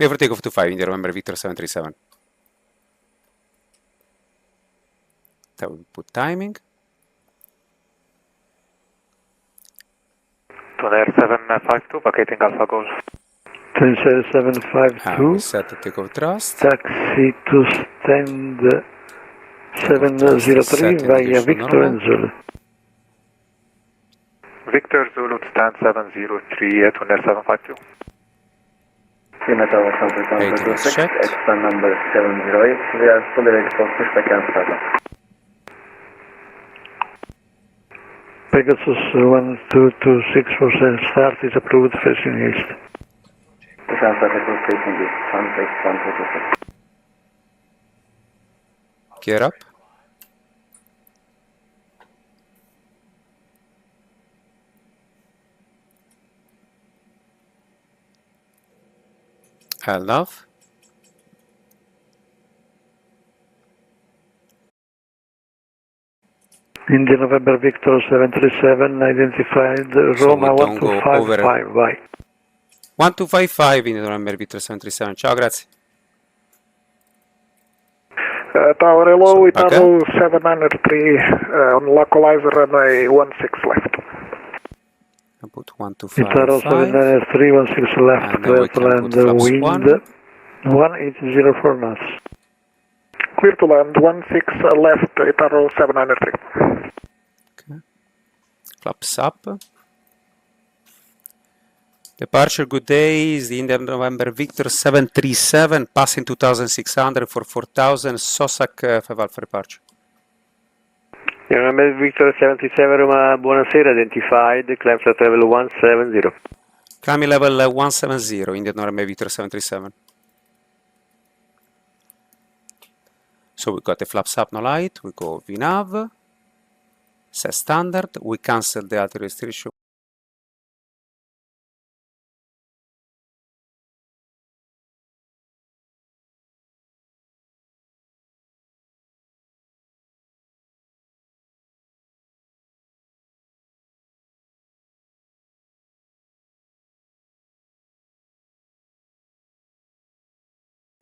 Clear for takeoff 25, India, November Victor 737. That will put timing. Air 752, vacating Alpha Golf. 752. We set the takeoff thrust. Taxi to stand 703 via Victor and Zulu. Victor Zulu stand 703 at Air 752. ATC checked. Expand number 708. We are fully ready for pushback and startup. Pegasus 1226 for start is approved facing east. Gear up. LIRF. India November Victor 737 identified Roma 1255. Bye. 1255 India November Victor 737. Ciao, grazie. Tower hello, Italo 703 on localizer runway 16 left. I put 1255. Italo 793 16 left, clear to land wind 180 for knots. Clear to land 16 left, Italo 793. Okay. Flaps up. Departure, good day, is the Indian November Victor 737, passing 2600 for 4000, Sosak 5 Alpha departure. November Victor 737, Roma, buonasera, identified, climb flight level 170. Climbing level 170, Indian November Victor 737. So we got the flaps up, no light, we go VNAV, set standard, we cancel the altitude restriction.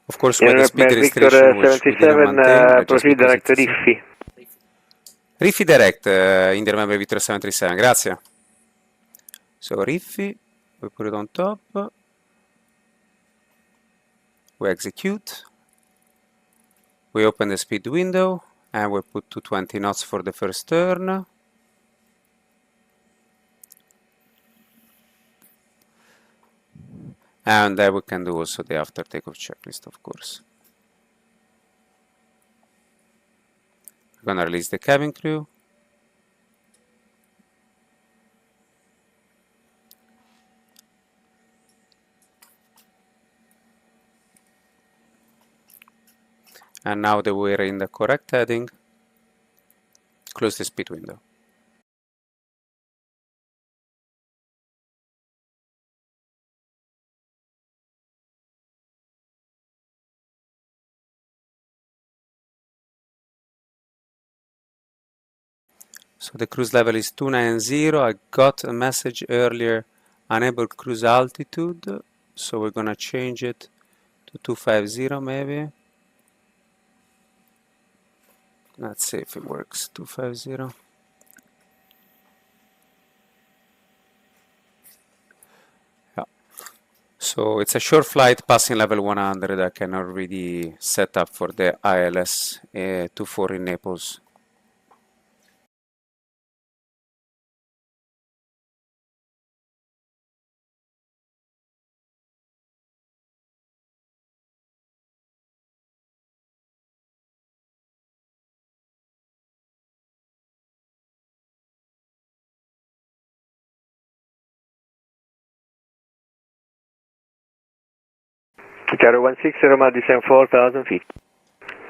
Of course, with the speed restriction, which we didn't maintain, proceed direct to Riffi. Riffi direct, India November Victor 737, grazie. So Riffi, we put it on top, we execute, we open the speed window, and we put 220 knots for the first turn. And then we can do also the after takeoff checklist, of course. We're gonna release the cabin crew. And now that we're in the correct heading, close the speed window. So the cruise level is 290. I got a message earlier, unable cruise altitude. So we're gonna change it to 250 maybe. Let's see if it works. 250. Yeah. So it's a short flight passing level 100. I can already set up for the ILS 24 in Naples. Charo 16, Roma, descend 4,000 feet.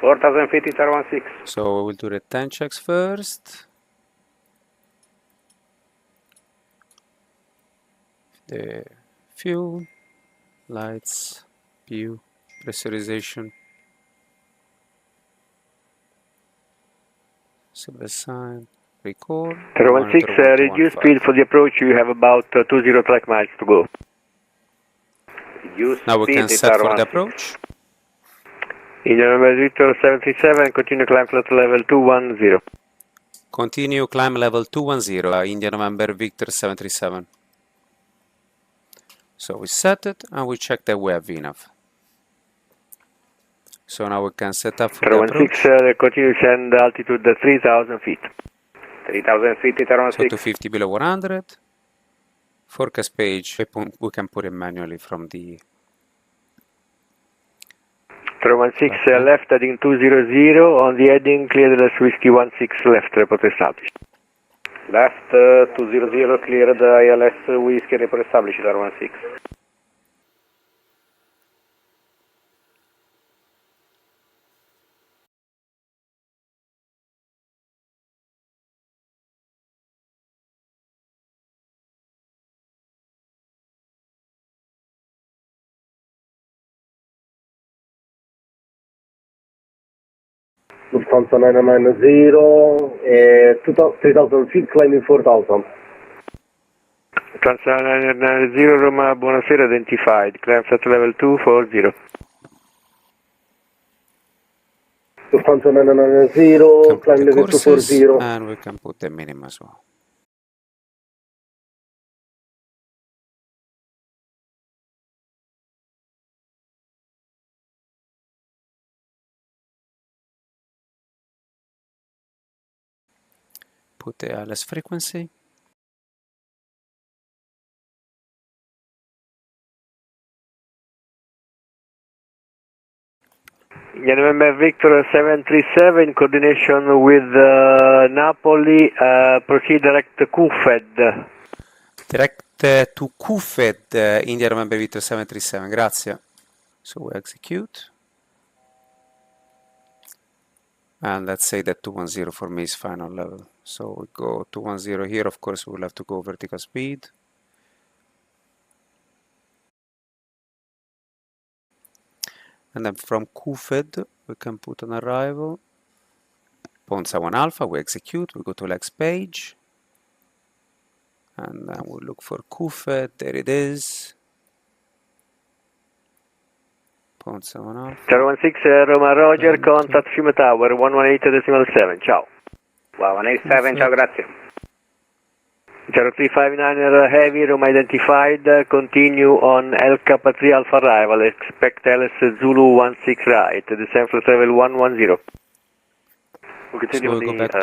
4,000 feet, Charo 16. So we'll do the 10 checks first. The fuel, lights, view, pressurization, civil sign, record. Charo 16, reduce speed for the approach, you have about 20 track miles to go. Now we can set for the approach. India November Victor 737, continue climb flight level 210. Continue climb level 210, India November Victor 737. So we set it and we check that we have enough. So now we can set up for the approach. 16, continue send altitude 3,000 feet. 3,000 feet, Terra So 6. 250 below 100. Forecast page, we can put it manually from the... 316 left heading 200 on the heading clear the Whiskey 16 left report established. Left 200, cleared ILS Whiskey, report established, Terra 6. Lufthansa 990, 3000 feet, climbing 4000. Lufthansa 990 Roma, buonasera, identified, climb flight level 240. Lufthansa 990, climb level 240. And we can put the minimum as well. Put the ILS frequency. India November Victor 737 in coordination with Napoli, proceed direct to Kufed. Direct to Kufed, India November Victor 737, grazie. So we execute. And let's say that 210 for me is final level. So we go 210 here, of course we'll have to go vertical speed. And then from Kufed, we can put an arrival. Ponza 1 Alpha, we execute, we go to legs page. And then we'll look for Kufed, there it is. Ponza 1 Alpha. 016 Roma Roger, contact Fiume Tower 118.7, ciao. 187, ciao, grazie. 0359 Heavy, Roma identified, continue on El Kappa 3 Alpha arrival, expect LS Zulu 16 right, descend flight level 110. We'll continue So on we'll go the back to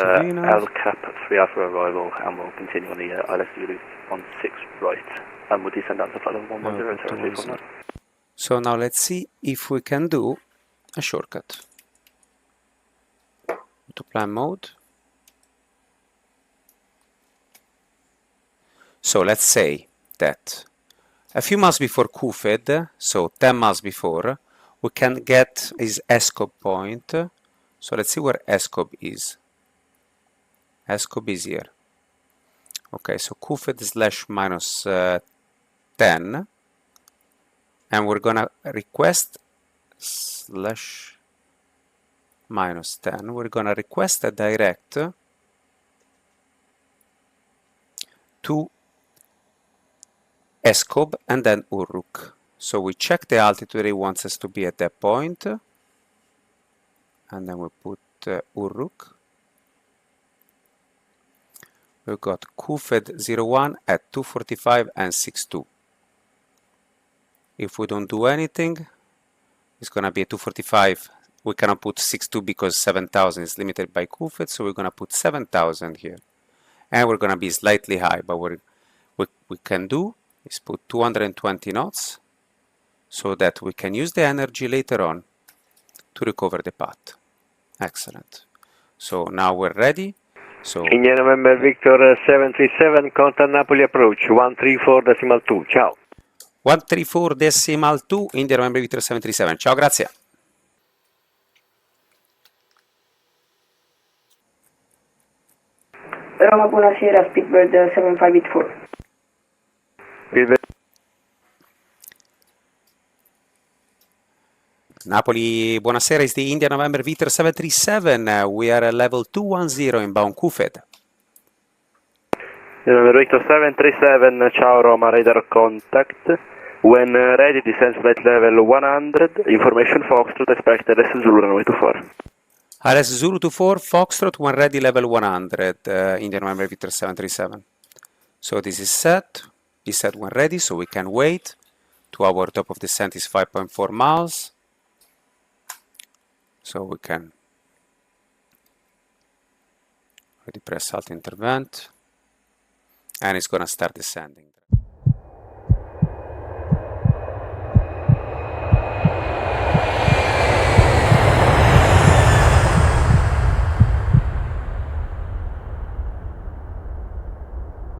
El Kappa 3 Alpha arrival and we'll continue on the LS Zulu 16 right, and we'll descend down to flight level 110 and Terra 349. So now let's see if we can do a shortcut. To plan mode. So let's say that a few miles before Kufed, so 10 miles before, we can get his ESCOB point. So let's see where ESCOB is. ESCOB is here. Okay, so Kufed / minus 10. And we're gonna request / minus 10. We're gonna request a direct to ESCOB and then Uruk. So we check the altitude he wants us to be at that point. And then we put Uruk. We've got Kufed 01 at 245 and 62. If we don't do anything, it's going to be a 245. We cannot put 62 because 7,000 is limited by Kufed, so we're going to put 7,000 here. And we're going to be slightly high, but what we can do is put 220 knots so that we can use the energy later on to recover the path. Excellent. So now we're ready. So India November Victor 737, contact Napoli approach 134.2, ciao. 134.2, India November Victor 737. Ciao, grazie. Roma, buonasera, Speedbird 7584. Napoli, buonasera, is the India November Victor 737. We are at level 210 inbound Kufed. November Victor 737, ciao Roma, radar contact. When ready, descend flight level 100, information Foxtrot, expect LS Zulu runway 24. LS Zulu 24, Foxtrot, when ready, level 100, Indian November Victor 737. So this is set. Is set when ready, so we can wait. To our top of descent is 5.4 miles. So we can already press Alt Intervent. And it's going to start descending.